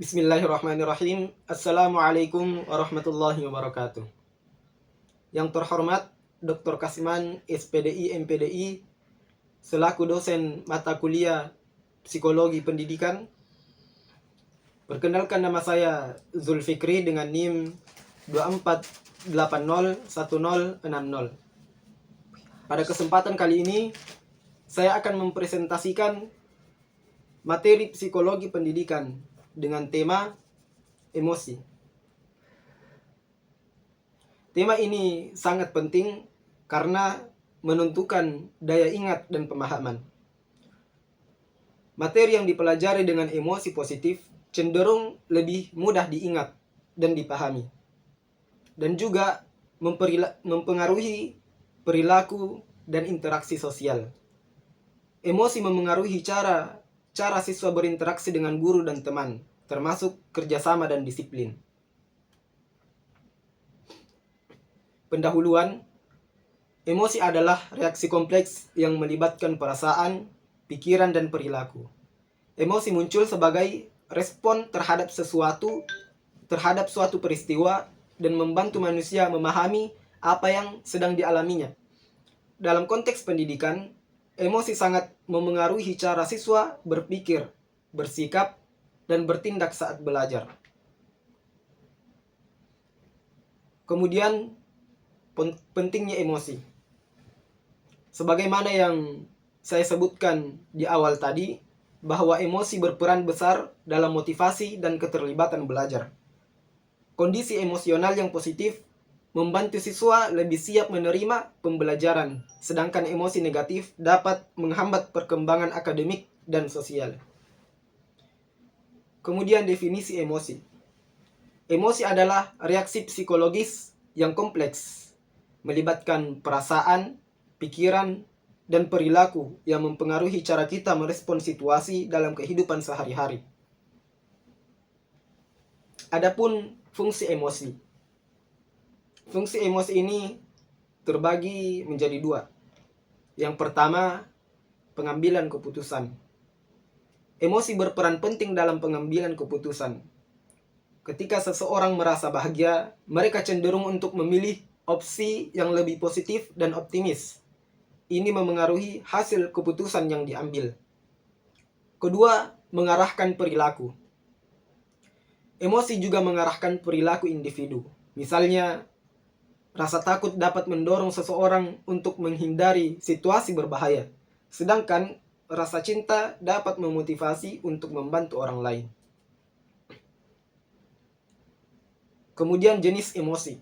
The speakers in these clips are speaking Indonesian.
Bismillahirrahmanirrahim. Assalamualaikum warahmatullahi wabarakatuh. Yang terhormat Dr. Kasman, SPDI, MPDI, selaku dosen mata kuliah Psikologi Pendidikan. Perkenalkan, nama saya Zulfikri dengan NIM 24801060. Pada kesempatan kali ini, saya akan mempresentasikan materi psikologi pendidikan dengan tema emosi. Tema ini sangat penting karena menentukan daya ingat dan pemahaman. Materi yang dipelajari dengan emosi positif cenderung lebih mudah diingat dan dipahami, dan juga mempengaruhi perilaku dan interaksi sosial. Emosi memengaruhi cara siswa berinteraksi dengan guru dan teman, termasuk kerjasama dan disiplin. Pendahuluan, emosi adalah reaksi kompleks yang melibatkan perasaan, pikiran, dan perilaku. Emosi muncul sebagai respon terhadap suatu peristiwa, dan membantu manusia memahami apa yang sedang dialaminya. Dalam konteks pendidikan, emosi sangat memengaruhi cara siswa berpikir, bersikap, dan bertindak saat belajar. Kemudian, pentingnya emosi. Sebagaimana yang saya sebutkan di awal tadi, bahwa emosi berperan besar dalam motivasi dan keterlibatan belajar. Kondisi emosional yang positif membantu siswa lebih siap menerima pembelajaran, sedangkan emosi negatif dapat menghambat perkembangan akademik dan sosial. Kemudian definisi emosi. Emosi adalah reaksi psikologis yang kompleks, melibatkan perasaan, pikiran, dan perilaku yang mempengaruhi cara kita merespon situasi dalam kehidupan sehari-hari. Adapun fungsi emosi. Fungsi emosi ini terbagi menjadi dua. Yang pertama, pengambilan keputusan. Emosi berperan penting dalam pengambilan keputusan. Ketika seseorang merasa bahagia, mereka cenderung untuk memilih opsi yang lebih positif dan optimis. Ini memengaruhi hasil keputusan yang diambil. Kedua, mengarahkan perilaku. Emosi juga mengarahkan perilaku individu. Misalnya, rasa takut dapat mendorong seseorang untuk menghindari situasi berbahaya, sedangkan rasa cinta dapat memotivasi untuk membantu orang lain. Kemudian jenis emosi.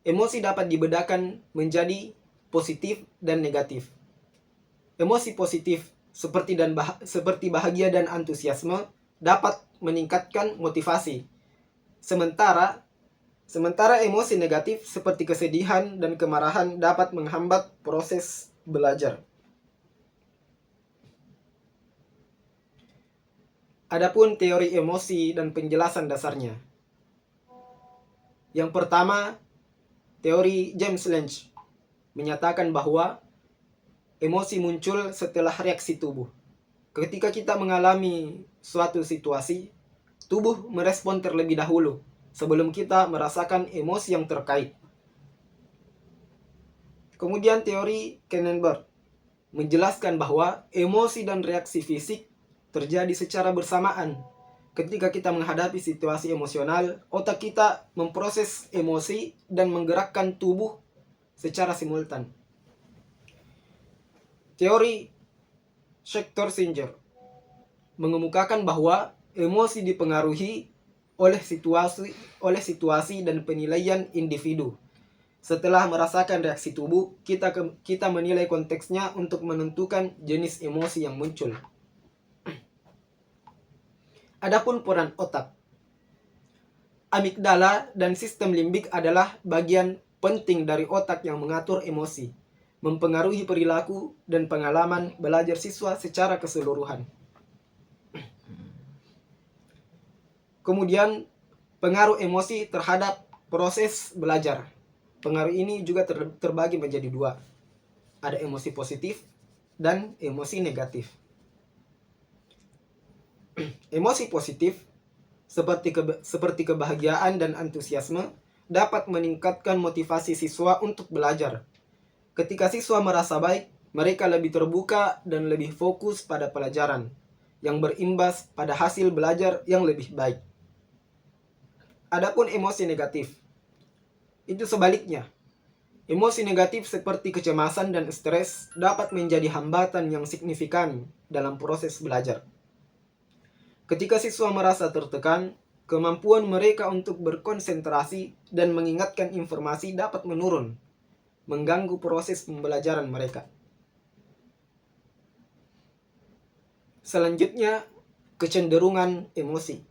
Emosi dapat dibedakan menjadi positif dan negatif. Emosi positif seperti bahagia dan antusiasme dapat meningkatkan motivasi. Sementara emosi negatif seperti kesedihan dan kemarahan dapat menghambat proses belajar. Adapun teori emosi dan penjelasan dasarnya. Yang pertama, teori James Lange menyatakan bahwa emosi muncul setelah reaksi tubuh. Ketika kita mengalami suatu situasi, tubuh merespon terlebih dahulu sebelum kita merasakan emosi yang terkait. Kemudian teori Kenenberg menjelaskan bahwa emosi dan reaksi fisik terjadi secara bersamaan. Ketika kita menghadapi situasi emosional, otak kita memproses emosi dan menggerakkan tubuh secara simultan. Teori Schechter-Singer mengemukakan bahwa emosi dipengaruhi oleh situasi dan penilaian individu. Setelah merasakan reaksi tubuh, kita menilai konteksnya untuk menentukan jenis emosi yang muncul. Adapun peran otak. Amigdala dan sistem limbik adalah bagian penting dari otak yang mengatur emosi, mempengaruhi perilaku dan pengalaman belajar siswa secara keseluruhan. Kemudian, pengaruh emosi terhadap proses belajar. Pengaruh ini juga terbagi menjadi dua. Ada emosi positif dan emosi negatif. Emosi positif seperti kebahagiaan dan antusiasme, dapat meningkatkan motivasi siswa untuk belajar. Ketika siswa merasa baik, mereka lebih terbuka dan lebih fokus pada pelajaran, yang berimbas pada hasil belajar yang lebih baik. Adapun emosi negatif, itu sebaliknya. Emosi negatif seperti kecemasan dan stres dapat menjadi hambatan yang signifikan dalam proses belajar. Ketika siswa merasa tertekan, kemampuan mereka untuk berkonsentrasi dan mengingatkan informasi dapat menurun, mengganggu proses pembelajaran mereka. Selanjutnya, kecenderungan emosi.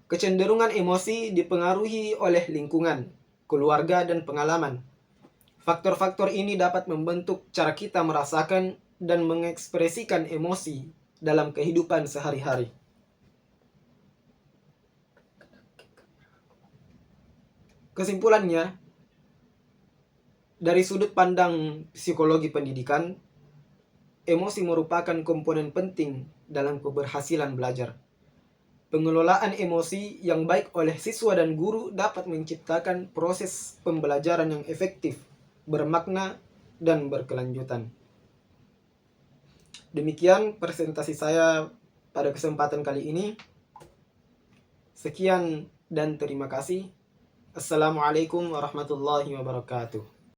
Kecenderungan emosi dipengaruhi oleh lingkungan, keluarga, dan pengalaman. Faktor-faktor ini dapat membentuk cara kita merasakan dan mengekspresikan emosi dalam kehidupan sehari-hari. Kesimpulannya, dari sudut pandang psikologi pendidikan, emosi merupakan komponen penting dalam keberhasilan belajar. Pengelolaan emosi yang baik oleh siswa dan guru dapat menciptakan proses pembelajaran yang efektif, bermakna, dan berkelanjutan. Demikian presentasi saya pada kesempatan kali ini. Sekian dan terima kasih. Assalamualaikum warahmatullahi wabarakatuh.